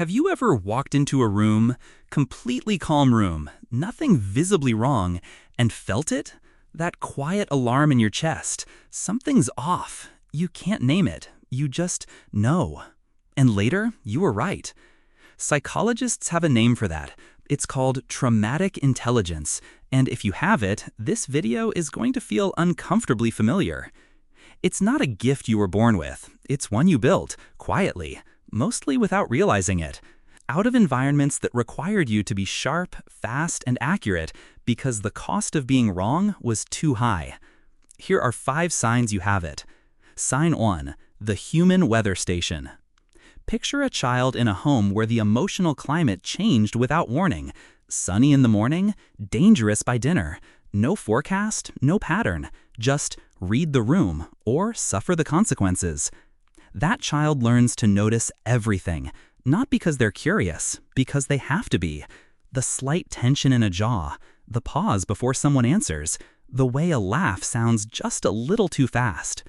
Have you ever walked into a room, completely calm room, nothing visibly wrong, and felt it? That quiet alarm in your chest. Something's off. You can't name it. You just know. And later, you were right. Psychologists have a name for that. It's called traumatic intelligence, and if you have it, this video is going to feel uncomfortably familiar. It's not a gift you were born with. It's one you built, quietly, mostly without realizing it, out of environments that required you to be sharp, fast, and accurate because the cost of being wrong was too high. Here are 5 signs you have it. Sign 1, the human weather station. Picture a child in a home where the emotional climate changed without warning. Sunny in the morning, dangerous by dinner. No forecast, no pattern. Just read the room or suffer the consequences. That child learns to notice everything, not because they're curious, because they have to be. The slight tension in a jaw, the pause before someone answers, the way a laugh sounds just a little too fast.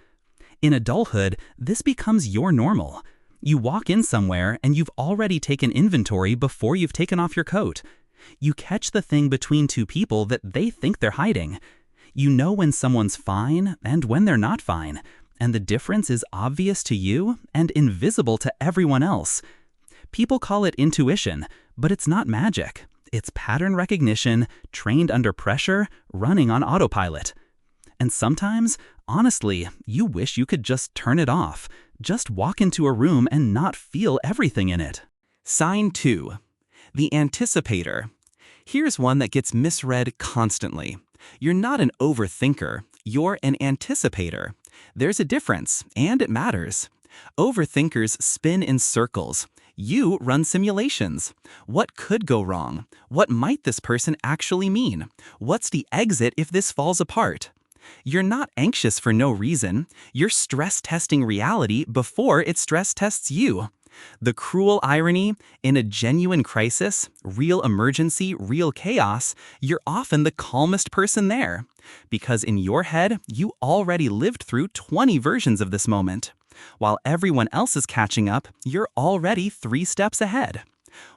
In adulthood, this becomes your normal. You walk in somewhere and you've already taken inventory before you've taken off your coat. You catch the thing between two people that they think they're hiding. You know when someone's fine and when they're not fine, and the difference is obvious to you and invisible to everyone else. People call it intuition, but it's not magic. It's pattern recognition, trained under pressure, running on autopilot. And sometimes, honestly, you wish you could just turn it off. Just walk into a room and not feel everything in it. Sign 2. The anticipator. Here's one that gets misread constantly. You're not an overthinker, you're an anticipator. There's a difference, and it matters. Overthinkers spin in circles. You run simulations. What could go wrong? What might this person actually mean? What's the exit if this falls apart? You're not anxious for no reason. You're stress testing reality before it stress tests you. The cruel irony, in a genuine crisis, real emergency, real chaos, you're often the calmest person there. Because in your head, you already lived through 20 versions of this moment. While everyone else is catching up, you're already 3 steps ahead.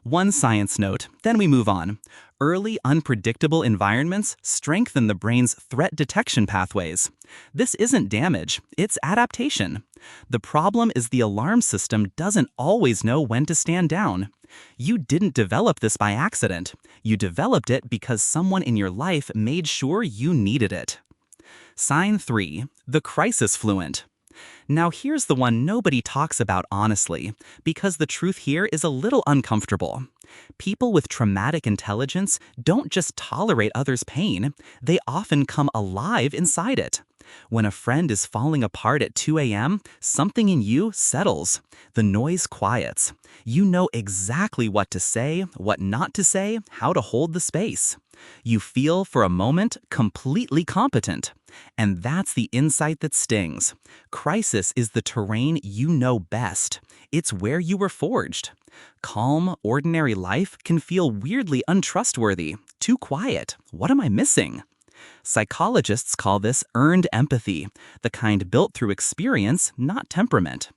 One science note, then we move on. Early, unpredictable environments strengthen the brain's threat detection pathways. This isn't damage, it's adaptation. The problem is the alarm system doesn't always know when to stand down. You didn't develop this by accident. You developed it because someone in your life made sure you needed it. Sign 3, the crisis fluent. Now here's the one nobody talks about honestly, because the truth here is a little uncomfortable. People with traumatic intelligence don't just tolerate others' pain, they often come alive inside it. When a friend is falling apart at 2 a.m., something in you settles. The noise quiets. You know exactly what to say, what not to say, how to hold the space. You feel, for a moment, completely competent. And that's the insight that stings. Crisis is the terrain you know best. It's where you were forged. Calm, ordinary life can feel weirdly untrustworthy, too quiet. What am I missing? Psychologists call this earned empathy, the kind built through experience, not temperament.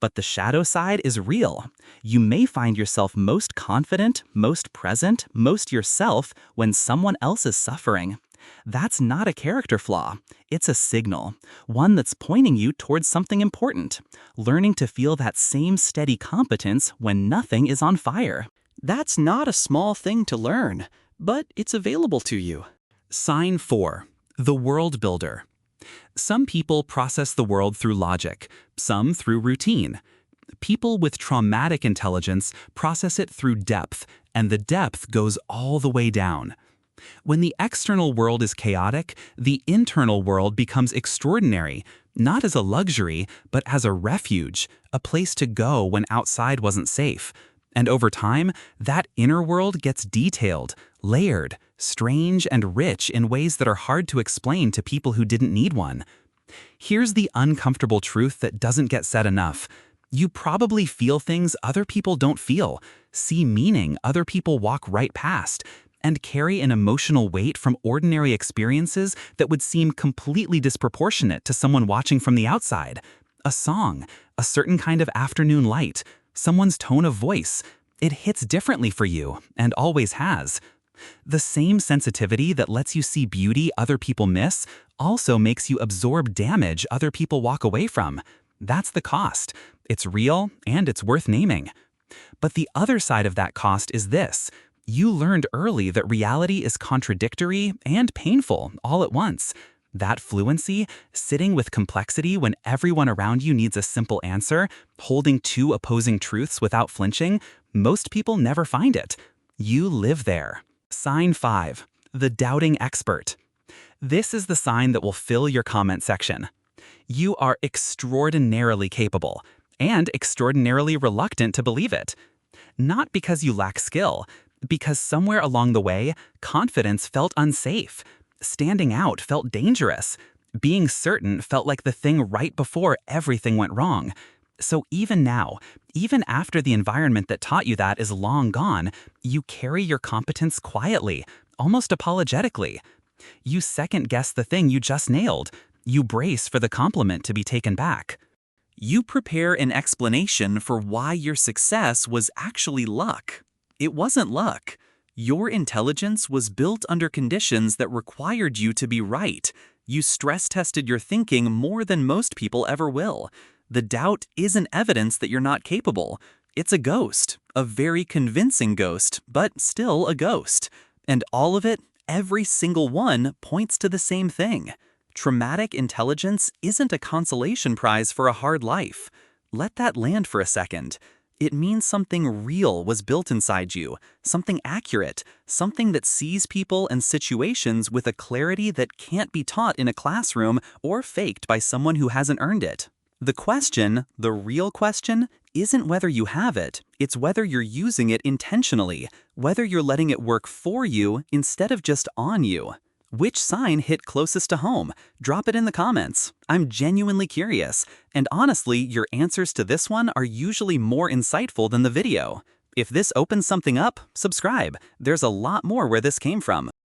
But the shadow side is real. You may find yourself most confident, most present, most yourself when someone else is suffering. That's not a character flaw. It's a signal, one that's pointing you towards something important, learning to feel that same steady competence when nothing is on fire. That's not a small thing to learn, but it's available to you. Sign 4, the world builder. Some people process the world through logic, some through routine. People with traumatic intelligence process it through depth, and the depth goes all the way down. When the external world is chaotic, the internal world becomes extraordinary, not as a luxury, but as a refuge, a place to go when outside wasn't safe. And over time, that inner world gets detailed, layered, strange, and rich in ways that are hard to explain to people who didn't need one. Here's the uncomfortable truth that doesn't get said enough. You probably feel things other people don't feel, see meaning other people walk right past, and carry an emotional weight from ordinary experiences that would seem completely disproportionate to someone watching from the outside. A song, a certain kind of afternoon light, someone's tone of voice. It hits differently for you, and always has. The same sensitivity that lets you see beauty other people miss also makes you absorb damage other people walk away from. That's the cost. It's real, and it's worth naming. But the other side of that cost is this. You learned early that reality is contradictory and painful all at once. That fluency, sitting with complexity when everyone around you needs a simple answer, holding two opposing truths without flinching, most people never find it. You live there. Sign 5. The doubting expert. This is the sign that will fill your comment section. You are extraordinarily capable and extraordinarily reluctant to believe it. Not because you lack skill, because somewhere along the way, confidence felt unsafe. Standing out felt dangerous. Being certain felt like the thing right before everything went wrong. So even now, even after the environment that taught you that is long gone, you carry your competence quietly, almost apologetically. You second-guess the thing you just nailed. You brace for the compliment to be taken back. You prepare an explanation for why your success was actually luck. It wasn't luck. Your intelligence was built under conditions that required you to be right. You stress-tested your thinking more than most people ever will. The doubt isn't evidence that you're not capable. It's a ghost, a very convincing ghost, but still a ghost. And all of it, every single one, points to the same thing. Traumatic intelligence isn't a consolation prize for a hard life. Let that land for a second. It means something real was built inside you, something accurate, something that sees people and situations with a clarity that can't be taught in a classroom or faked by someone who hasn't earned it. The question, the real question, isn't whether you have it, it's whether you're using it intentionally, whether you're letting it work for you instead of just on you. Which sign hit closest to home? Drop it in the comments. I'm genuinely curious, and honestly, your answers to this one are usually more insightful than the video. If this opens something up, subscribe. There's a lot more where this came from.